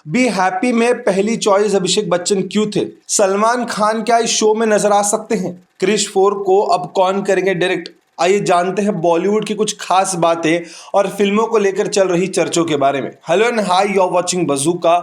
Be happy में पहली choice Abhishek Bachchan क्यों थे? सलमान खान क्या इस शो में नजर आ सकते हैं? क्रिश 4 को अब कौन करेंगे डायरेक्ट? आइए जानते हैं बॉलीवुड की कुछ खास बातें और फिल्मों को लेकर चल रही चर्चों के बारे में। Hello and hi, you are watching Bazooka.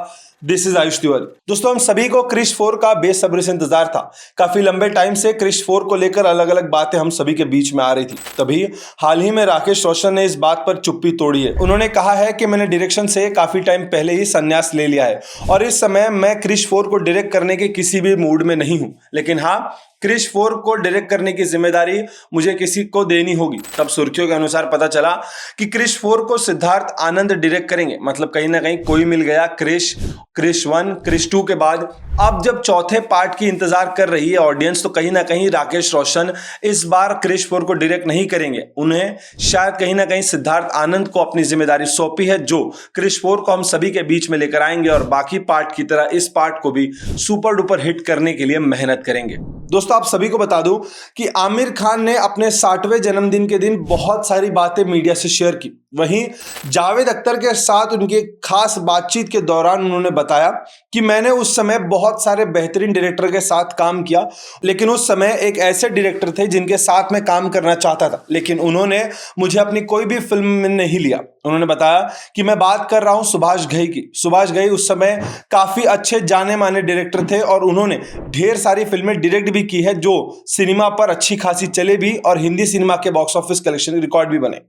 This is Ayush Tiwari. दोस्तों, हम सभी को क्रिश 4 का बेसब्री से इंतजार था। काफी लंबे टाइम से क्रिश 4 को लेकर अलग अलग बातें हम सभी के बीच में आ रही थी। तभी हाल ही में राकेश रोशन ने इस बात पर चुप्पी तोड़ी है। उन्होंने कहा है कि मैंने डायरेक्शन से काफी टाइम पहले ही संन्यास ले लिया है और इस समय मैं क्रिश 4 को डायरेक्ट करने के किसी भी मूड में नहीं हूं। लेकिन हाँ, क्रिश 4 को डायरेक्ट करने की जिम्मेदारी मुझे किसी को देनी होगी। तब सुर्खियों के अनुसार पता चला कि क्रिश 4 को सिद्धार्थ आनंद डायरेक्ट करेंगे। मतलब कहीं ना कहीं कोई मिल गया। क्रिश 1, क्रिश 2 के बाद अब जब चौथे पार्ट की इंतजार कर रही है ऑडियंस, तो कहीं ना कहीं राकेश रोशन इस बार क्रिश 4 को डायरेक्ट नहीं करेंगे। उन्हें शायद कहीं ना कहीं सिद्धार्थ आनंद को अपनी जिम्मेदारी सौंपी है, जो क्रिश 4 को हम सभी के बीच में लेकर आएंगे और बाकी पार्ट की तरह इस पार्ट को भी सुपर डुपर हिट करने के लिए मेहनत करेंगे। दोस्तों, आप सभी को बता दूं कि आमिर खान ने अपने 60वें जन्मदिन के दिन बहुत सारी बातें मीडिया से शेयर की। वहीं जावेद अख्तर के साथ उनकी खास बातचीत के दौरान उन्होंने बताया कि मैंने उस समय बहुत सारे बेहतरीन डायरेक्टर के साथ काम किया, लेकिन उस समय एक ऐसे डायरेक्टर थे जिनके साथ मैं काम करना चाहता था, लेकिन उन्होंने मुझे अपनी कोई भी फिल्म में नहीं लिया। उन्होंने बताया कि मैं बात कर रहा हूं सुभाष घई की। सुभाष घई उस समय काफी अच्छे जाने माने डायरेक्टर थे और उन्होंने ढेर सारी फिल्में डायरेक्ट भी की है जो सिनेमा पर अच्छी खासी चले भी और हिंदी सिनेमा के बॉक्स ऑफिस कलेक्शन रिकॉर्ड भी बने।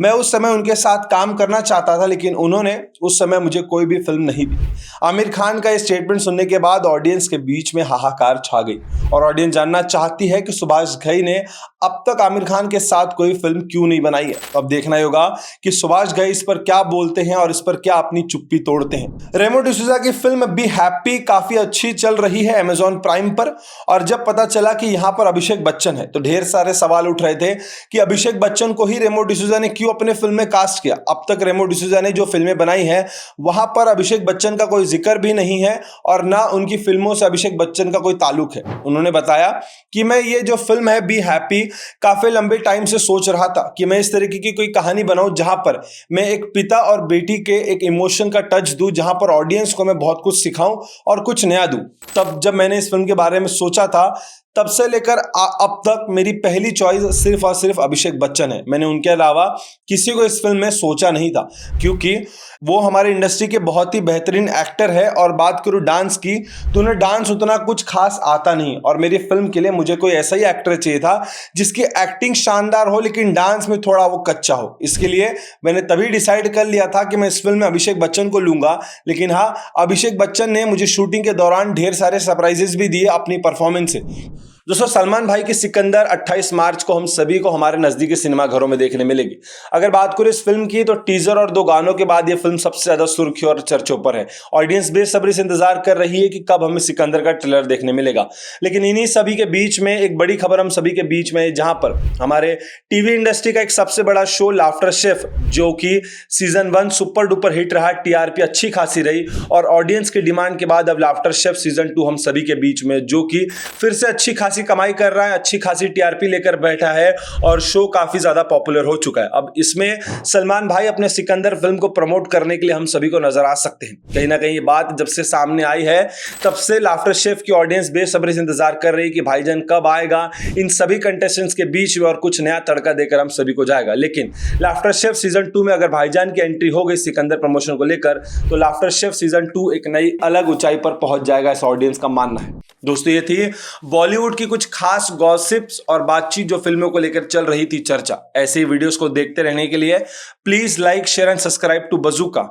मैं उस समय उनके साथ काम करना चाहता था, लेकिन उन्होंने उस समय मुझे कोई भी फिल्म नहीं दी। आमिर खान का ये स्टेटमेंट सुनने के बाद ऑडियंस के बीच में हाहाकार छा गई और ऑडियंस जानना चाहती है कि सुभाष घई ने अब तक आमिर खान के साथ कोई फिल्म क्यों नहीं बनाई है। तो अब देखना ही होगा कि सुभाष घई इस पर क्या बोलते हैं और इस पर क्या अपनी चुप्पी तोड़ते हैं। रेमो डिसूजा की फिल्म बी हैप्पी काफी अच्छी चल रही है अमेजॉन प्राइम पर, और जब पता चला कि यहां पर अभिषेक बच्चन है तो ढेर सारे सवाल उठ रहे थे कि अभिषेक बच्चन को ही रेमो डिसूजा ने क्यों अपने फिल्म में कास्ट किया। अब तक रेमो डिसूजा ने जो फिल्में बनाई है वहां पर अभिषेक बच्चन का कोई जिक्र भी नहीं है और ना उनकी फिल्मों से अभिषेक बच्चन का कोई ताल्लुक है। उन्होंने बताया कि मैं ये जो फिल्म है बी हैप्पी काफी लंबे टाइम से सोच रहा था कि मैं इस तरीके की कोई कहानी बनाऊं जहां पर मैं एक पिता और बेटी के एक इमोशन का टच दूं, जहां पर ऑडियंस को मैं बहुत कुछ सिखाऊं और कुछ नया दूं। तब जब मैंने इस फिल्म के बारे में सोचा था, तब से लेकर अब तक मेरी पहली चॉइस सिर्फ और सिर्फ अभिषेक बच्चन है। मैंने उनके अलावा किसी को इस फिल्म में सोचा नहीं था, क्योंकि वो हमारी इंडस्ट्री के बहुत ही बेहतरीन एक्टर है। और बात करूं डांस की, तो उन्हें डांस उतना कुछ खास आता नहीं और मेरी फिल्म के लिए मुझे कोई ऐसा ही एक्टर चाहिए था जिसकी एक्टिंग शानदार हो लेकिन डांस में थोड़ा वो कच्चा हो। इसके लिए मैंने तभी डिसाइड कर लिया था कि मैं इस फिल्म में अभिषेक बच्चन को लूंगा। लेकिन हाँ, अभिषेक बच्चन ने मुझे शूटिंग के दौरान ढेर सारे सरप्राइजेस भी दिए अपनी परफॉर्मेंस से। दोस्तों, सलमान भाई की सिकंदर 28 मार्च को हम सभी को हमारे नजदीकी सिनेमा घरों में देखने मिलेगी। अगर बात करें इस फिल्म की, तो टीजर और 2 गानों के बाद यह फिल्म सबसे ज्यादा सुर्खियों और चर्चों पर है। ऑडियंस बेसब्री से इंतजार कर रही है कि कब हमें सिकंदर का ट्रेलर देखने मिलेगा। लेकिन इन्हीं सभी के बीच में एक बड़ी खबर हम सभी के बीच में है, जहां पर हमारे टीवी इंडस्ट्री का एक सबसे बड़ा शो लाफ्टर शेफ, जो कि सीजन 1 सुपर डुपर हिट रहा, टीआरपी अच्छी खासी रही और ऑडियंस की डिमांड के बाद अब लाफ्टर शेफ सीजन 2 हम सभी के बीच में, जो कि फिर से अच्छी खासी कमाई कर रहा है, अच्छी खासी टीआरपी लेकर बैठा है और शो काफी ज्यादा पॉपुलर हो चुका है। अब इसमें सलमान भाई अपने सिकंदर फिल्म को प्रमोट करने के लिए हम सभी को नजर आ सकते हैं। कहीं ना कहीं ये बात जब से सामने आई है, तब से लाफ्टर शेफ की ऑडियंस बेसब्री से इंतजार कर रही है कि भाईजान कब आएगा, इन सभी कंटेस्टेंट्स के बीच में और कुछ नया तड़का देकर हम सभी को जाएगा। लेकिन लाफ्टर शेफ सीजन 2 में अगर भाईजान की एंट्री हो गई सिकंदर प्रमोशन को लेकर, तो लाफ्टर शेफ सीजन 2 एक नई अलग ऊंचाई पर पहुंच जाएगा, इस ऑडियंस का मानना है। दोस्तों, ये थी बॉलीवुड की कुछ खास गॉसिप्स और बातचीत जो फिल्मों को लेकर चल रही थी चर्चा। ऐसे ही वीडियोस को देखते रहने के लिए please like, share and subscribe to bazooka.